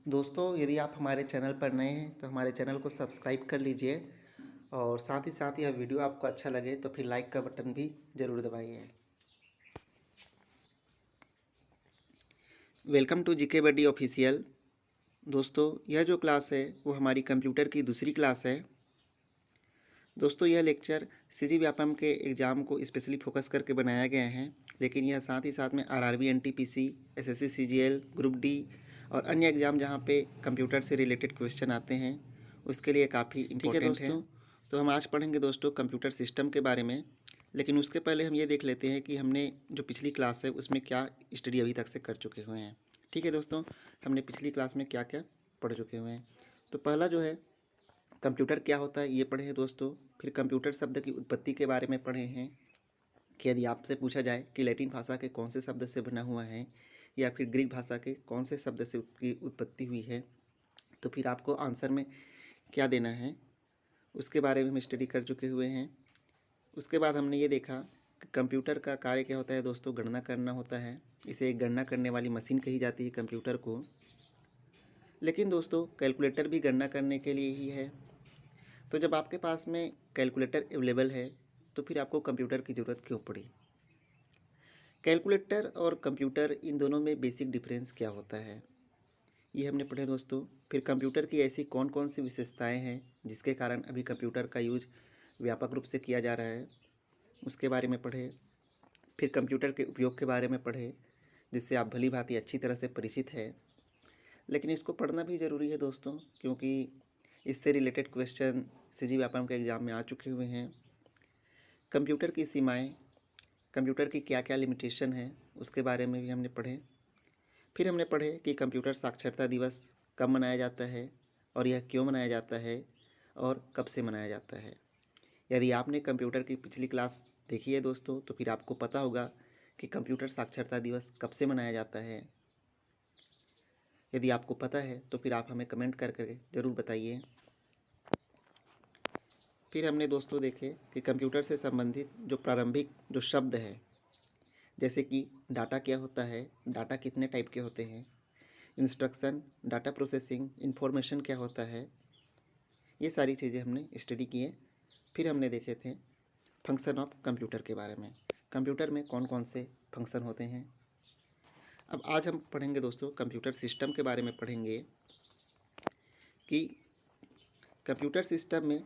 दोस्तों, यदि आप हमारे चैनल पर नए हैं तो हमारे चैनल को सब्सक्राइब कर लीजिए और साथ ही यह वीडियो आपको अच्छा लगे तो फिर लाइक का बटन भी ज़रूर दबाइए। Welcome to GK buddy official. दोस्तों, यह जो क्लास है वो हमारी कंप्यूटर की दूसरी क्लास है। दोस्तों, यह लेक्चर सीजी व्यापम के एग्ज़ाम को स्पेशली फोकस करके बनाया गया है, लेकिन यह साथ ही साथ में RRB, NTPC, SSC, CGL, group D और अन्य एग्ज़ाम जहाँ पे कंप्यूटर से रिलेटेड क्वेश्चन आते हैं उसके लिए काफ़ी इम्पोर्टेंट है। तो हम आज पढ़ेंगे दोस्तों कंप्यूटर सिस्टम के बारे में, लेकिन उसके पहले हम ये देख लेते हैं कि हमने जो पिछली क्लास है उसमें क्या स्टडी अभी तक से कर चुके हुए हैं। ठीक है दोस्तों, हमने पिछली क्लास में क्या क्या पढ़ चुके हुए हैं। तो पहला जो है कंप्यूटर क्या होता है ये पढ़े हैं दोस्तों। फिर कंप्यूटर शब्द की उत्पत्ति के बारे में पढ़े हैं कि यदि आपसे पूछा जाए कि लैटिन भाषा के कौन से शब्द से बना हुआ है या फिर ग्रीक भाषा के कौन से शब्द से उसकी उत्पत्ति हुई है, तो फिर आपको आंसर में क्या देना है उसके बारे में हम स्टडी कर चुके हुए हैं। उसके बाद हमने ये देखा कि कंप्यूटर का कार्य क्या होता है दोस्तों, गणना करना होता है। इसे एक गणना करने वाली मशीन कही जाती है कंप्यूटर को। लेकिन दोस्तों, कैलकुलेटर भी गणना करने के लिए ही है। तो जब आपके पास में कैलकुलेटर अवेलेबल है तो फिर आपको कंप्यूटर की ज़रूरत क्यों पड़ी। कैलकुलेटर और कंप्यूटर, इन दोनों में बेसिक डिफरेंस क्या होता है ये हमने पढ़े दोस्तों। फिर कंप्यूटर की ऐसी कौन कौन सी विशेषताएं हैं जिसके कारण अभी कंप्यूटर का यूज व्यापक रूप से किया जा रहा है, उसके बारे में पढ़े। फिर कंप्यूटर के उपयोग के बारे में पढ़े जिससे आप भली भांति अच्छी तरह से परिचित है, लेकिन इसको पढ़ना भी ज़रूरी है दोस्तों, क्योंकि इससे रिलेटेड क्वेश्चन सीजी व्यापम के एग्ज़ाम में आ चुके हुए हैं। कंप्यूटर की सीमाएं, कंप्यूटर की क्या क्या लिमिटेशन है उसके बारे में भी हमने पढ़े। फिर हमने पढ़े कि कंप्यूटर साक्षरता दिवस कब मनाया जाता है और यह क्यों मनाया जाता है और कब से मनाया जाता है। यदि आपने कंप्यूटर की पिछली क्लास देखी है दोस्तों तो फिर आपको पता होगा कि कंप्यूटर साक्षरता दिवस कब से मनाया जाता है। यदि आपको पता है तो फिर आप हमें कमेंट करके ज़रूर बताइए। फिर हमने दोस्तों देखे कि कंप्यूटर से संबंधित जो प्रारंभिक जो शब्द है, जैसे कि डाटा क्या होता है, डाटा कितने टाइप के होते हैं, इंस्ट्रक्शन, डाटा प्रोसेसिंग, इंफॉर्मेशन क्या होता है, ये सारी चीज़ें हमने स्टडी किए। फिर हमने देखे थे फंक्शन ऑफ कंप्यूटर के बारे में, कंप्यूटर में कौन कौन से फंक्शन होते हैं। अब आज हम पढ़ेंगे दोस्तों कंप्यूटर सिस्टम के बारे में पढ़ेंगे कि कंप्यूटर सिस्टम में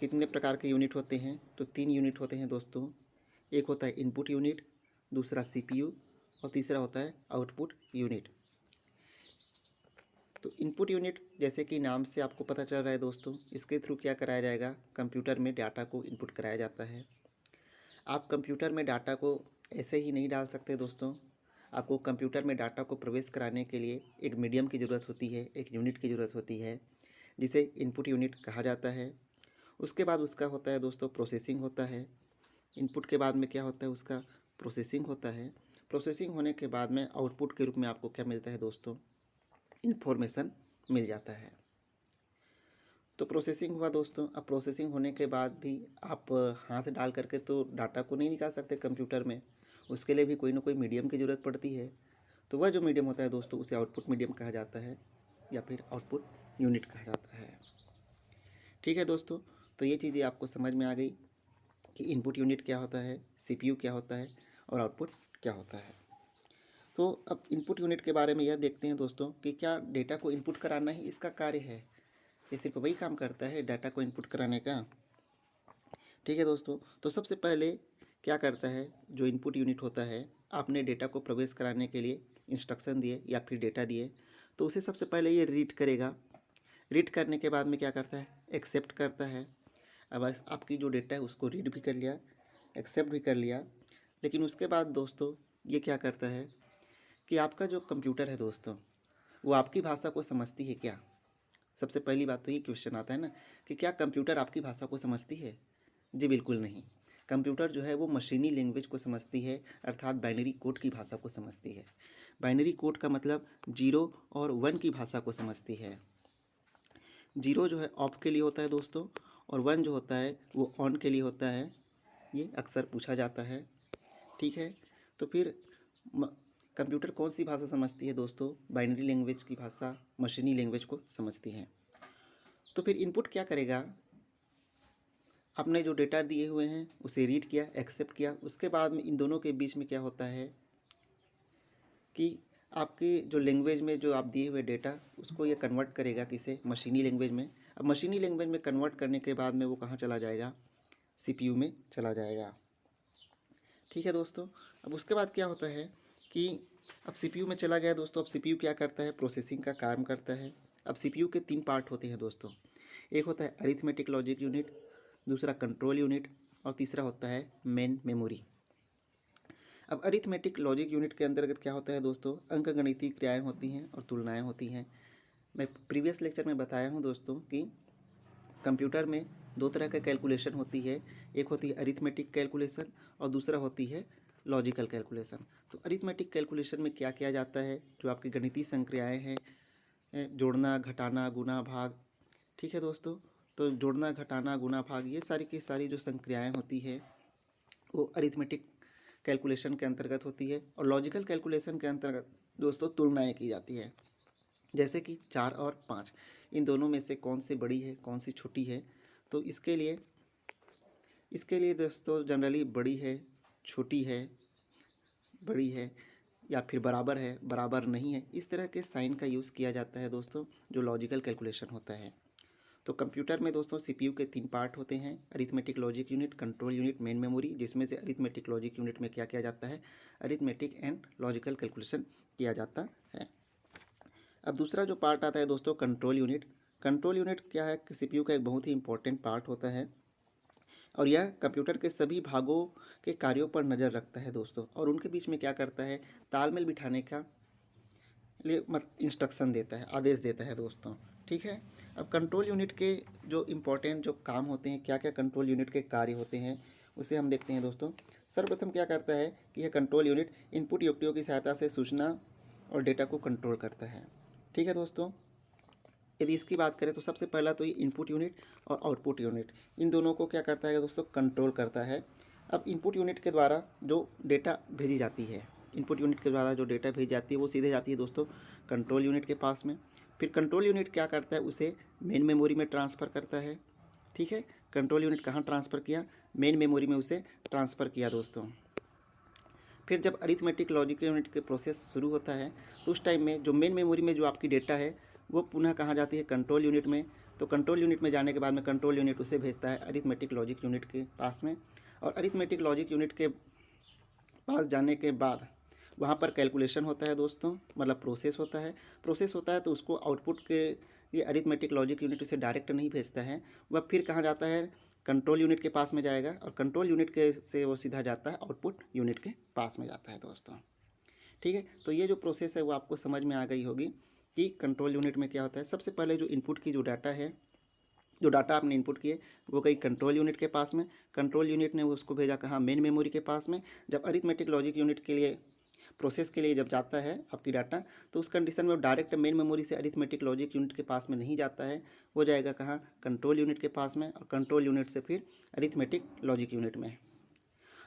कितने प्रकार के यूनिट होते हैं। तो 3 यूनिट होते हैं दोस्तों। एक होता है इनपुट यूनिट, दूसरा सीपीयू और तीसरा होता है आउटपुट यूनिट। तो इनपुट यूनिट, जैसे कि नाम से आपको पता चल रहा है दोस्तों, इसके थ्रू क्या कराया जाएगा, कंप्यूटर में डाटा को इनपुट कराया जाता है। आप कंप्यूटर में डाटा को ऐसे ही नहीं डाल सकते दोस्तों। आपको कंप्यूटर में डाटा को प्रवेश कराने के लिए एक मीडियम की ज़रूरत होती है, एक यूनिट की ज़रूरत होती है जिसे इनपुट यूनिट कहा जाता है। उसके बाद उसका होता है दोस्तों प्रोसेसिंग होता है। इनपुट के बाद में क्या होता है, उसका प्रोसेसिंग होता है। प्रोसेसिंग होने के बाद में आउटपुट के रूप में आपको क्या मिलता है दोस्तों, इन्फॉर्मेशन मिल जाता है। तो प्रोसेसिंग हुआ दोस्तों। अब प्रोसेसिंग होने के बाद भी आप हाथ डाल करके तो डाटा को नहीं निकाल सकते कंप्यूटर में, उसके लिए भी कोई ना कोई मीडियम की ज़रूरत पड़ती है। तो वह जो मीडियम होता है दोस्तों उसे आउटपुट मीडियम कहा जाता है या फिर आउटपुट यूनिट कहा जाता है। ठीक है दोस्तों, तो ये चीज़ें आपको समझ में आ गई कि इनपुट यूनिट क्या होता है, सीपीयू क्या होता है और आउटपुट क्या होता है। तो अब इनपुट यूनिट के बारे में यह देखते हैं दोस्तों कि क्या डेटा को इनपुट कराना ही इसका कार्य है, ये सिर्फ वही काम करता है डाटा को इनपुट कराने का। ठीक है दोस्तों, तो सबसे पहले क्या करता है जो इनपुट यूनिट होता है, आपने डेटा को प्रवेश कराने के लिए इंस्ट्रक्शन दिए या फिर डेटा दिए, तो उसे सबसे पहले ये रीड करेगा। रीड करने के बाद में क्या करता है, एक्सेप्ट करता है। अब आपकी जो डेटा है उसको रीड भी कर लिया, एक्सेप्ट भी कर लिया, लेकिन उसके बाद दोस्तों ये क्या करता है कि आपका जो कंप्यूटर है दोस्तों वो आपकी भाषा को समझती है क्या। सबसे पहली बात तो ये क्वेश्चन आता है ना कि क्या कंप्यूटर आपकी भाषा को समझती है। जी बिल्कुल नहीं। कंप्यूटर जो है वो मशीनी लैंग्वेज को समझती है, अर्थात बाइनरी कोड की भाषा को समझती है। बाइनरी कोड का मतलब 0 और 1 की भाषा को समझती है। 0 जो है ऑफ के लिए होता है दोस्तों और 1 जो होता है वो ऑन के लिए होता है। ये अक्सर पूछा जाता है। ठीक है, तो फिर कंप्यूटर कौन सी भाषा समझती है दोस्तों? बाइनरी लैंग्वेज की भाषा, मशीनी लैंग्वेज को समझती है। तो फिर इनपुट क्या करेगा? आपने जो डेटा दिए हुए हैं उसे रीड किया, एक्सेप्ट किया, उसके बाद में इन दोनों के बीच में क्या होता है कि आपकी जो लैंग्वेज में जो आप दिए हुए डेटा उसको ये कन्वर्ट करेगा किसे? मशीनी लैंग्वेज में। अब मशीनी लैंग्वेज में कन्वर्ट करने के बाद में वो कहाँ चला जाएगा? सीपीयू में चला जाएगा। ठीक है दोस्तों। अब उसके बाद क्या होता है कि अब सीपीयू में चला गया दोस्तों। अब सीपीयू क्या करता है? प्रोसेसिंग का काम करता है। अब सीपीयू के 3 पार्ट होते हैं दोस्तों। एक होता है अरिथमेटिक लॉजिक यूनिट, दूसरा कंट्रोल यूनिट और तीसरा होता है मेन मेमोरी। अब अरिथमेटिक लॉजिक यूनिट के अंतर्गत क्या होता है दोस्तों? अंकगणितीय क्रियाएं होती हैं और तुलनाएं होती हैं। मैं प्रीवियस लेक्चर में बताया हूं दोस्तों कि कंप्यूटर में 2 तरह का कैलकुलेशन होती है। एक होती है अरिथमेटिक कैलकुलेशन और दूसरा होती है लॉजिकल कैलकुलेशन। तो अरिथमेटिक कैलकुलेशन में क्या किया जाता है? जो आपकी गणितीय संक्रियाएं हैं, जोड़ना, घटाना, गुना, भाग। ठीक है दोस्तों। तो जोड़ना, घटाना, गुना, भाग ये सारी की सारी जो संक्रियाएं होती है वो अरिथमेटिक कैलकुलेशन के अंतर्गत होती है। और लॉजिकल कैलकुलेशन के अंतर्गत दोस्तों तुलनाएं की जाती है, जैसे कि 4 और 5 इन दोनों में से कौन सी बड़ी है, कौन सी छोटी है। तो इसके लिए दोस्तों जनरली बड़ी है, छोटी है, बड़ी है या फिर बराबर है, बराबर नहीं है, इस तरह के साइन का यूज़ किया जाता है दोस्तों, जो लॉजिकल कैलकुलेशन होता है। तो कंप्यूटर में दोस्तों सीपीयू के 3 पार्ट होते हैं, arithmetic logic unit, control unit, main memory, जिसमें से अरिथमेटिक लॉजिक यूनिट में क्या किया जाता है? अरिथमेटिक एंड लॉजिकल कैलकुलेशन किया जाता है। अब दूसरा जो पार्ट आता है दोस्तों कंट्रोल यूनिट। कंट्रोल यूनिट क्या है कि सीपीयू का एक बहुत ही इंपॉर्टेंट पार्ट होता है और यह कंप्यूटर के सभी भागों के कार्यों पर नज़र रखता है दोस्तों, और उनके बीच में क्या करता है? तालमेल बिठाने का लिए इंस्ट्रक्शन देता है, आदेश देता है दोस्तों। ठीक है। अब कंट्रोल यूनिट के जो इम्पोर्टेंट जो काम होते हैं, क्या क्या कंट्रोल यूनिट के कार्य होते हैं, उसे हम देखते हैं दोस्तों। सर्वप्रथम क्या करता है कि यह कंट्रोल यूनिट इनपुट युक्तियों की सहायता से सूचना और डेटा को कंट्रोल करता है। ठीक है दोस्तों। यदि इसकी बात करें तो सबसे पहला तो ये इनपुट यूनिट और आउटपुट यूनिट, इन दोनों को क्या करता है दोस्तों? कंट्रोल करता है। अब इनपुट यूनिट के द्वारा जो डेटा भेजी जाती है, इनपुट यूनिट के द्वारा जो डेटा भेजी जाती है वो सीधे जाती है दोस्तों कंट्रोल यूनिट के पास में। फिर कंट्रोल यूनिट क्या करता है? उसे मेन मेमोरी में ट्रांसफ़र करता है। ठीक है। कंट्रोल यूनिट कहाँ ट्रांसफ़र किया? मेन मेमोरी में उसे ट्रांसफ़र किया दोस्तों। फिर जब अरिथमेटिक लॉजिक यूनिट के प्रोसेस शुरू होता है तो उस टाइम में जो मेन मेमोरी में जो आपकी डेटा है वो पुनः कहाँ जाती है? कंट्रोल यूनिट में। तो कंट्रोल यूनिट में जाने के बाद में कंट्रोल यूनिट उसे भेजता है अरिथमेटिक लॉजिक यूनिट के पास में, और अरिथमेटिक लॉजिक यूनिट के पास जाने के बाद वहाँ पर कैलकुलेशन होता है दोस्तों, मतलब प्रोसेस होता है। प्रोसेस होता है तो उसको आउटपुट के ये अरिथमेटिक लॉजिक यूनिट उसे डायरेक्ट नहीं भेजता है, वह फिर कहाँ जाता है? कंट्रोल यूनिट के पास में जाएगा, और कंट्रोल यूनिट के से वो सीधा जाता है आउटपुट यूनिट के पास में जाता है दोस्तों। ठीक है। तो ये जो प्रोसेस है वो आपको समझ में आ गई होगी कि कंट्रोल यूनिट में क्या होता है। सबसे पहले जो इनपुट की जो डाटा है, जो डाटा आपने इनपुट किए वो गई कंट्रोल यूनिट के पास में। कंट्रोल यूनिट ने उसको भेजा कहाँ? मेन मेमोरी के पास में। जब अरिथमेटिक लॉजिक यूनिट के लिए प्रोसेस के लिए जब जाता है आपकी डाटा, तो उस कंडीशन में वो डायरेक्ट मेन मेमोरी से अरिथमेटिक लॉजिक यूनिट के पास में नहीं जाता है, वो जाएगा कहाँ? कंट्रोल यूनिट के पास में, और कंट्रोल यूनिट से फिर अरिथमेटिक लॉजिक यूनिट में।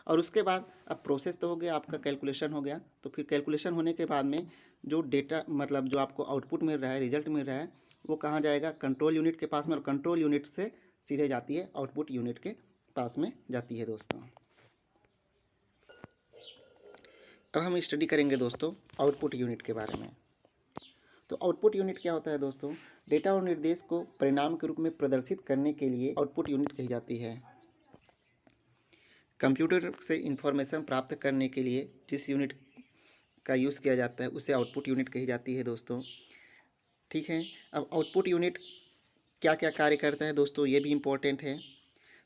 और उसके बाद अब प्रोसेस तो हो गया, आपका कैलकुलेशन हो गया, तो फिर कैलकुलेशन होने के बाद में जो डेटा मतलब जो आपको आउटपुट मिल रहा है, रिजल्ट मिल रहा है, वो कहाँ जाएगा? कंट्रोल यूनिट के पास में, और कंट्रोल यूनिट से सीधे जाती है आउटपुट यूनिट के पास में जाती है दोस्तों। अब हम स्टडी करेंगे दोस्तों आउटपुट यूनिट के बारे में। तो आउटपुट यूनिट क्या होता है दोस्तों? डेटा और निर्देश को परिणाम के रूप में प्रदर्शित करने के लिए आउटपुट यूनिट कही जाती है। कंप्यूटर से इंफॉर्मेशन प्राप्त करने के लिए जिस यूनिट का यूज़ किया जाता है उसे आउटपुट यूनिट कही जाती है दोस्तों। ठीक है। अब आउटपुट यूनिट क्या क्या कार्य करता है दोस्तों, ये भी इम्पोर्टेंट है।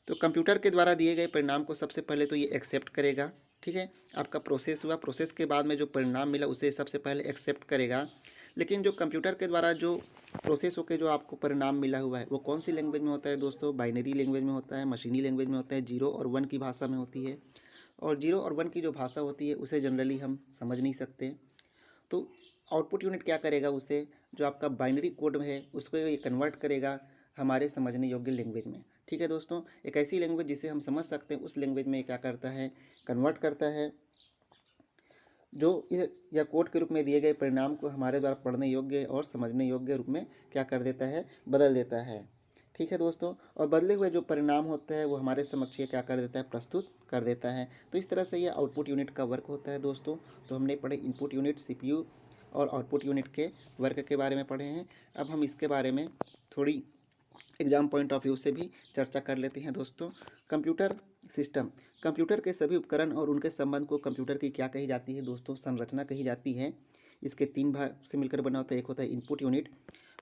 तो कंप्यूटर के द्वारा दिए गए परिणाम को सबसे पहले तो ये एक्सेप्ट करेगा। ठीक है। आपका प्रोसेस हुआ, प्रोसेस के बाद में जो परिणाम मिला उसे सबसे पहले एक्सेप्ट करेगा। लेकिन जो कंप्यूटर के द्वारा जो प्रोसेस होकर जो आपको परिणाम मिला हुआ है वो कौन सी लैंग्वेज में होता है दोस्तों? बाइनरी लैंग्वेज में होता है, मशीनी लैंग्वेज में होता है, 0 और 1 की भाषा में होती है। और 0 और 1 की जो भाषा होती है उसे जनरली हम समझ नहीं सकते। तो आउटपुट यूनिट क्या करेगा? उसे जो आपका बाइनरी कोड है उसको ये कन्वर्ट करेगा हमारे समझने योग्य लैंग्वेज में। ठीक है दोस्तों। एक ऐसी लैंग्वेज जिसे हम समझ सकते हैं, उस लैंग्वेज में क्या करता है? कन्वर्ट करता है। जो या कोड के रूप में दिए गए परिणाम को हमारे द्वारा पढ़ने योग्य और समझने योग्य रूप में क्या कर देता है, बदल देता है। ठीक है दोस्तों, और बदले हुए जो परिणाम होता है वो हमारे समक्ष ये क्या कर देता है, प्रस्तुत कर देता है। तो इस तरह से ये आउटपुट यूनिट का वर्क होता है दोस्तों। तो हमने पढ़े इनपुट यूनिट, सीपीयू और आउटपुट यूनिट के वर्क के बारे में पढ़े हैं। अब हम इसके बारे में थोड़ी एग्जाम पॉइंट ऑफ व्यू से भी चर्चा कर लेते हैं दोस्तों। कंप्यूटर सिस्टम, कंप्यूटर के सभी उपकरण और उनके संबंध को कंप्यूटर की क्या कही जाती है दोस्तों, संरचना कही जाती है। इसके 3 भाग से मिलकर बना होता है। एक होता है इनपुट यूनिट,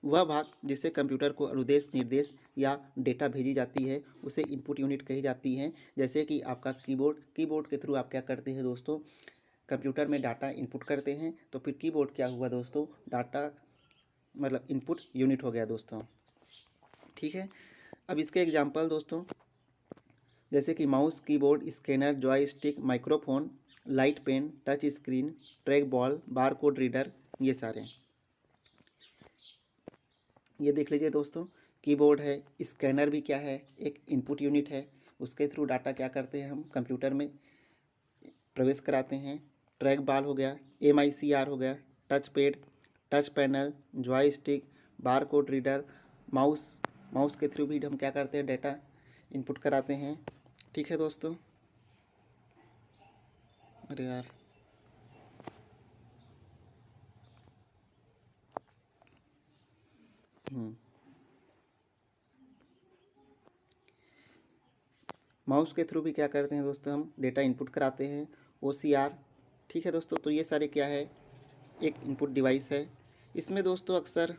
वह भाग जिससे कंप्यूटर को अनुदेश, निर्देश या डेटा भेजी जाती है उसे इनपुट यूनिट कही जाती है। जैसे कि आपका कीबोर्ड, कीबोर्ड के थ्रू आप क्या करते हैं दोस्तों, कंप्यूटर में डाटा इनपुट करते हैं। तो फिर कीबोर्ड क्या हुआ दोस्तों, डाटा मतलब इनपुट यूनिट हो गया दोस्तों। ठीक है, अब इसके एग्जाम्पल दोस्तों, जैसे कि mouse, keyboard, scanner, joystick, microphone, light pen, touch screen, track ball, barcode reader, ये सारे। ये देख लीजिए दोस्तों, कीबोर्ड है, स्कैनर भी क्या है, एक इनपुट यूनिट है। उसके थ्रू डाटा क्या करते हैं, हम कंप्यूटर में प्रवेश कराते हैं। ट्रैक बॉल हो गया, MICR हो गया, touch pad, touch panel, joystick, barcode reader, mouse, mouse के थ्रू भी हम क्या करते हैं, डाटा इनपुट कराते हैं। ठीक है दोस्तों, अरे यार, माउस के थ्रू भी क्या करते हैं दोस्तों, हम डेटा इनपुट कराते हैं। OCR, ठीक है दोस्तों। तो ये सारे क्या है, एक इनपुट डिवाइस है। इसमें दोस्तों अक्सर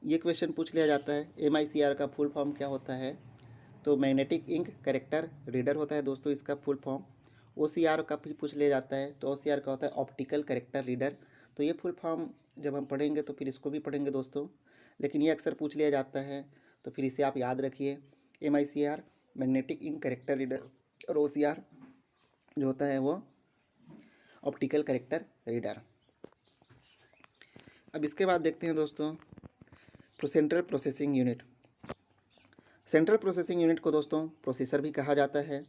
ये क्वेश्चन पूछ लिया जाता है, MICR का फुल फॉर्म क्या होता है। तो मैग्नेटिक इंक कैरेक्टर रीडर होता है दोस्तों इसका फुल फॉर्म। OCR का भी पूछ लिया जाता है, तो OCR का होता है ऑप्टिकल कैरेक्टर रीडर। तो ये फुल फॉर्म जब हम पढ़ेंगे तो फिर इसको भी पढ़ेंगे दोस्तों, लेकिन ये अक्सर पूछ लिया जाता है, तो फिर इसे आप याद रखिए। MICR magnetic ink character reader, और OCR जो होता है वो ऑप्टिकल कैरेक्टर रीडर। अब इसके बाद देखते हैं दोस्तों central processing unit. Central processing unit को दोस्तों प्रोसेसर भी कहा जाता है।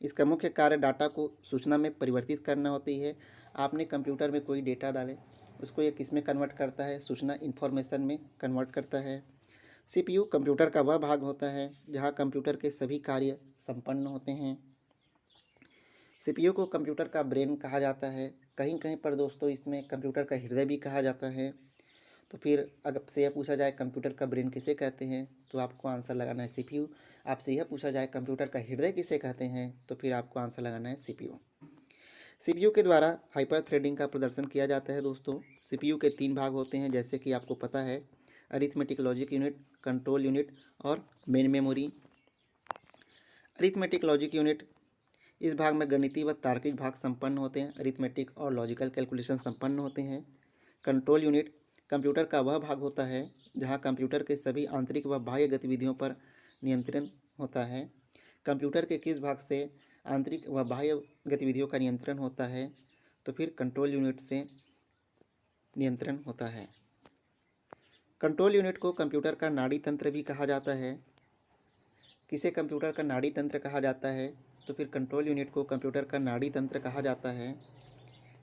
इसका मुख्य कार्य डाटा को सूचना में परिवर्तित करना होती है। आपने कंप्यूटर में कोई डेटा डाले, उसको ये किस में कन्वर्ट करता है, सूचना इन्फॉर्मेशन में कन्वर्ट करता है। CPU कंप्यूटर का वह भाग होता है जहाँ कंप्यूटर के सभी कार्य संपन्न होते हैं। CPU को कंप्यूटर का ब्रेन कहा जाता है। कहीं कहीं पर दोस्तों इसमें कंप्यूटर का हृदय भी कहा जाता है। तो फिर अगर से यह पूछा जाए कंप्यूटर का ब्रेन किसे कहते हैं, तो आपको आंसर लगाना है CPU। आपसे यह पूछा जाए कंप्यूटर का हृदय किसे कहते हैं, तो फिर आपको आंसर लगाना है CPU। CPU के द्वारा हाइपर थ्रेडिंग का प्रदर्शन किया जाता है दोस्तों। CPU के 3 भाग होते हैं, जैसे कि आपको पता है, arithmetic logic unit, control unit और main memory. Arithmetic logic unit, इस भाग में गणितीय व तार्किक भाग संपन्न होते हैं। अरिथमेटिक और लॉजिकल कैलकुलेशन संपन्न होते हैं। कंट्रोल यूनिट कंप्यूटर का वह भाग होता है जहां कंप्यूटर के सभी आंतरिक व बाह्य गतिविधियों पर नियंत्रण होता है। कंप्यूटर के किस भाग से आंतरिक व बाह्य गतिविधियों का नियंत्रण होता है, तो फिर कंट्रोल यूनिट से नियंत्रण होता है। कंट्रोल यूनिट को कंप्यूटर का नाड़ी तंत्र भी कहा जाता है। किसे कंप्यूटर का नाड़ी तंत्र कहा जाता है, तो फिर कंट्रोल यूनिट को कंप्यूटर का नाड़ी तंत्र कहा जाता है।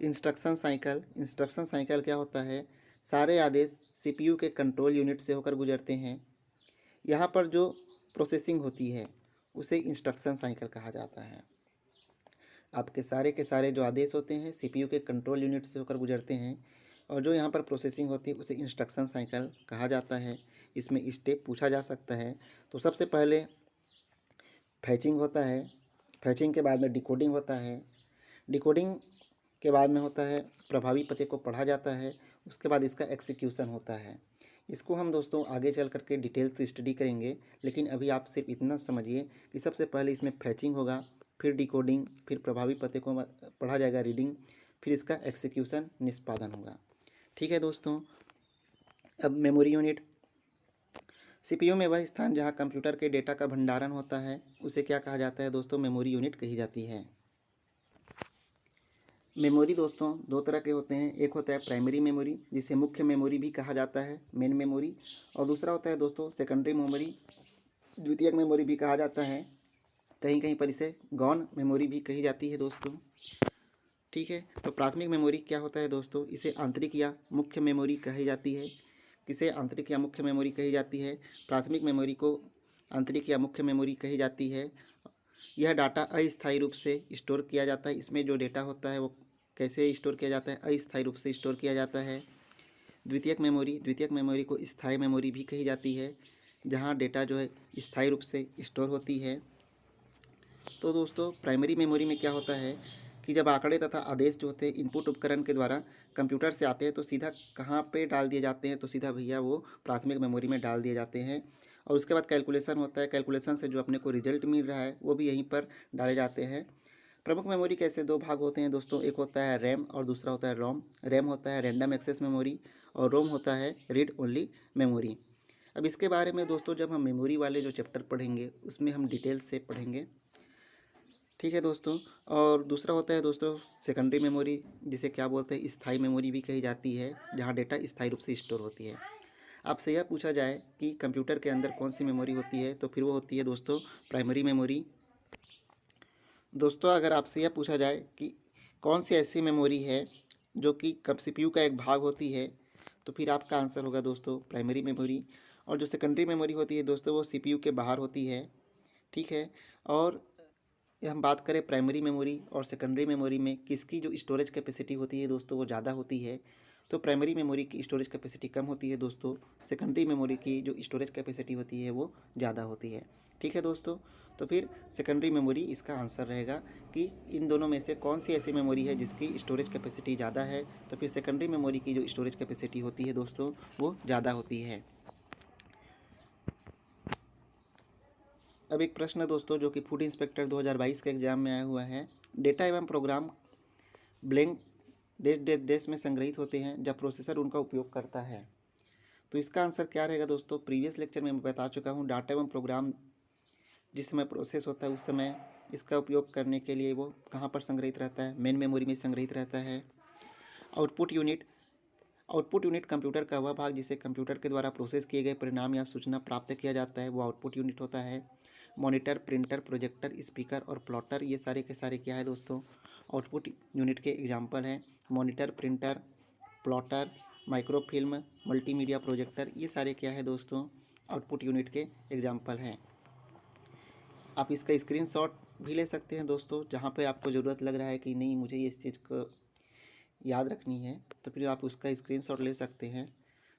इंस्ट्रक्शन साइकिल, इंस्ट्रक्शन साइकिल क्या होता है, सारे आदेश CPU के कंट्रोल यूनिट से होकर गुजरते हैं। यहाँ पर जो प्रोसेसिंग होती है उसे इंस्ट्रक्शन साइकिल कहा जाता है। आपके सारे के सारे जो आदेश होते हैं CPU के कंट्रोल यूनिट से होकर गुजरते हैं, और जो यहाँ पर प्रोसेसिंग होती है उसे इंस्ट्रक्शन साइकिल कहा जाता है। इसमें स्टेप पूछा जा सकता है। तो सबसे पहले फैचिंग होता है, फैचिंग के बाद में डिकोडिंग होता है, डिकोडिंग के बाद में होता है प्रभावी पते को पढ़ा जाता है, उसके बाद इसका एग्जीक्यूशन होता है। इसको हम दोस्तों आगे चल करके डिटेल से स्टडी करेंगे, लेकिन अभी आप सिर्फ इतना समझिए कि सबसे पहले इसमें फैचिंग होगा, फिर डिकोडिंग, फिर प्रभावी पते को पढ़ा जाएगा रीडिंग, फिर इसका एग्जीक्यूशन निष्पादन होगा। ठीक है दोस्तों, अब मेमोरी यूनिट। CPU में वह स्थान जहाँ कंप्यूटर के डेटा का भंडारण होता है उसे क्या कहा जाता है दोस्तों, मेमोरी यूनिट कही जाती है। मेमोरी दोस्तों 2 तरह के होते हैं, एक होता है प्राइमरी मेमोरी जिसे मुख्य मेमोरी भी कहा जाता है, मेन मेमोरी, और दूसरा होता है दोस्तों सेकेंडरी मेमोरी, द्वितीयक मेमोरी भी कहा जाता है। कहीं कहीं पर इसे गौण मेमोरी भी कही जाती है दोस्तों। ठीक है। तो प्राथमिक मेमोरी क्या होता है दोस्तों, इसे आंतरिक या मुख्य मेमोरी कही जाती है। किसे आंतरिक या मुख्य मेमोरी कही जाती है? प्राथमिक मेमोरी को आंतरिक या मुख्य मेमोरी कही जाती है। यह डाटा अस्थायी रूप से स्टोर किया जाता है। इसमें जो डेटा होता है वो कैसे स्टोर किया जाता है? अस्थायी रूप से स्टोर किया जाता है। द्वितीयक मेमोरी को स्थायी मेमोरी भी कही जाती है, जहाँ डेटा जो है स्थायी रूप से स्टोर होती है। तो दोस्तों प्राइमरी मेमोरी में क्या होता है कि जब आंकड़े तथा आदेश जो होते हैं इनपुट उपकरण के द्वारा कंप्यूटर से आते हैं तो सीधा कहाँ पे डाल दिए जाते हैं? तो सीधा भैया वो प्राथमिक मेमोरी में डाल दिए जाते हैं। और उसके बाद कैलकुलेशन होता है। कैलकुलेशन से जो अपने को रिजल्ट मिल रहा है वो भी यहीं पर डाले जाते हैं। प्रमुख मेमोरी के ऐसे दो भाग होते हैं दोस्तों, एक होता है रैम और दूसरा होता है रोम। रैम होता है रैंडम एक्सेस मेमोरी और रोम होता है रीड ओनली मेमोरी। अब इसके बारे में दोस्तों जब हम मेमोरी वाले जो चैप्टर पढ़ेंगे उसमें हम डिटेल से पढ़ेंगे। ठीक है दोस्तों। और दूसरा होता है दोस्तों सेकेंडरी मेमोरी, जिसे क्या बोलते हैं स्थायी मेमोरी भी कही जाती है, जहाँ डेटा स्थायी रूप से स्टोर होती है। आपसे यह पूछा जाए कि कंप्यूटर के अंदर कौन सी मेमोरी होती है, तो फिर वो होती है दोस्तों प्राइमरी मेमोरी। दोस्तों अगर आपसे यह पूछा जाए कि कौन सी ऐसी मेमोरी है जो कि सीपीयू का एक भाग होती है, तो फिर आपका आंसर होगा दोस्तों प्राइमरी मेमोरी। और जो सेकेंडरी मेमोरी होती है दोस्तों वो सीपीयू के बाहर होती है। ठीक है। और ये हम बात करें प्राइमरी मेमोरी और सेकेंडरी मेमोरी में किसकी जो स्टोरेज कैपेसिटी होती है दोस्तों वो ज़्यादा होती है, तो प्राइमरी मेमोरी की स्टोरेज कैपेसिटी कम होती है दोस्तों। सेकेंडरी मेमोरी की जो स्टोरेज कैपेसिटी होती है वो ज़्यादा होती है। ठीक है दोस्तों। तो फिर सेकेंडरी मेमोरी इसका आंसर रहेगा कि इन दोनों में से कौन सी ऐसी मेमोरी है जिसकी स्टोरेज कैपेसिटी ज़्यादा है, तो फिर सेकेंडरी मेमोरी की जो स्टोरेज कैपेसिटी होती है दोस्तों वो ज़्यादा होती है। अब एक प्रश्न है दोस्तों जो कि फूड इंस्पेक्टर 2022 के एग्जाम में आया हुआ है। डेटा एवं program blank dash dash dash में संग्रहित होते हैं जब प्रोसेसर उनका उपयोग करता है। तो इसका आंसर क्या रहेगा दोस्तों? प्रीवियस लेक्चर में मैं बता चुका हूँ, डाटा एवं प्रोग्राम जिस समय प्रोसेस होता है उस समय इसका उपयोग करने के लिए वो कहाँ पर संग्रहित रहता है? मेन मेमोरी में संग्रहित रहता है। Output unit output unit computer का वह भाग जिसे कंप्यूटर के द्वारा प्रोसेस किए गए परिणाम या सूचना प्राप्त किया जाता है वो आउटपुट यूनिट होता है। मॉनिटर, प्रिंटर, प्रोजेक्टर, स्पीकर और प्लॉटर ये सारे के सारे क्या है दोस्तों? आउटपुट यूनिट के एग्जाम्पल हैं। Monitor, printer, plotter, microfilm, multimedia projector ये सारे क्या है दोस्तों? आउटपुट यूनिट के एग्जाम्पल हैं। आप इसका स्क्रीनशॉट भी ले सकते हैं दोस्तों, जहाँ पे आपको ज़रूरत लग रहा है कि नहीं मुझे इस चीज़ को याद रखनी है, तो फिर आप उसका स्क्रीनशॉट ले सकते हैं,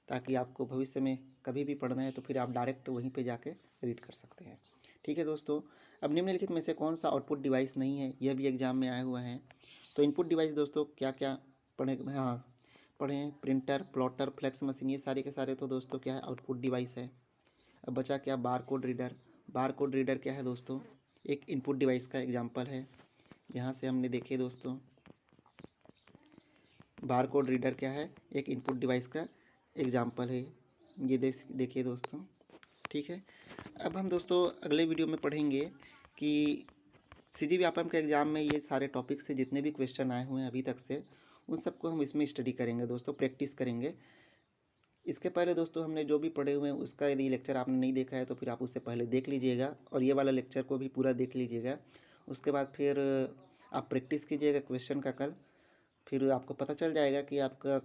ताकि आपको भविष्य में कभी भी पढ़ना है तो फिर आप डायरेक्ट वहीं पे जाके रीड कर सकते हैं। ठीक है दोस्तों। अब निम्नलिखित में से कौन सा आउटपुट डिवाइस नहीं है, यह भी एग्जाम में आया हुआ है। तो इनपुट डिवाइस दोस्तों क्या क्या पढ़े? हाँ पढ़े हैं, प्रिंटर, प्लॉटर, फ्लैक्स मशीन ये सारे के सारे तो दोस्तों क्या है? आउटपुट डिवाइस है। अब बचा क्या? Bar code reader. Bar code reader क्या है दोस्तों? एक इनपुट डिवाइस का एग्जाम्पल है। यहाँ से हमने देखे दोस्तों बार कोड रीडर क्या है? एक इनपुट डिवाइस का एग्जाम्पल है। ये देखिए दोस्तों। ठीक है। अब हम दोस्तों अगले वीडियो में पढ़ेंगे कि सीजी व्यापम के एग्ज़ाम में ये सारे टॉपिक से जितने भी क्वेश्चन आए हुए हैं अभी तक से उन सबको हम इसमें स्टडी करेंगे दोस्तों, प्रैक्टिस करेंगे। इसके पहले दोस्तों हमने जो भी पढ़े हुए हैं उसका यदि लेक्चर आपने नहीं देखा है तो फिर आप उससे पहले देख लीजिएगा और ये वाला लेक्चर को भी पूरा देख लीजिएगा। उसके बाद फिर आप प्रैक्टिस कीजिएगा क्वेश्चन का कल, फिर आपको पता चल जाएगा कि आपका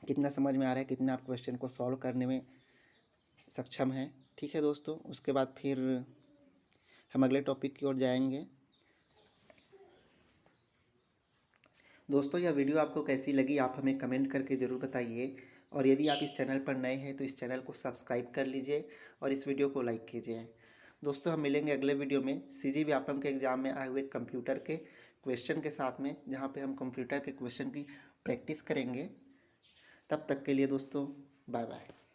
कितना समझ में आ रहा है, कितना आप क्वेश्चन को सॉल्व करने में सक्षम हैं। ठीक है दोस्तों। उसके बाद फिर हम अगले टॉपिक की ओर जाएंगे। दोस्तों यह वीडियो आपको कैसी लगी आप हमें कमेंट करके ज़रूर बताइए, और यदि आप इस चैनल पर नए हैं तो इस चैनल को सब्सक्राइब कर लीजिए और इस वीडियो को लाइक कीजिए। दोस्तों हम मिलेंगे अगले वीडियो में सीजी व्यापम के एग्ज़ाम में आए हुए कंप्यूटर के क्वेश्चन के साथ में, जहाँ पे हम कंप्यूटर के क्वेश्चन की प्रैक्टिस करेंगे। तब तक के लिए दोस्तों बाय बाय।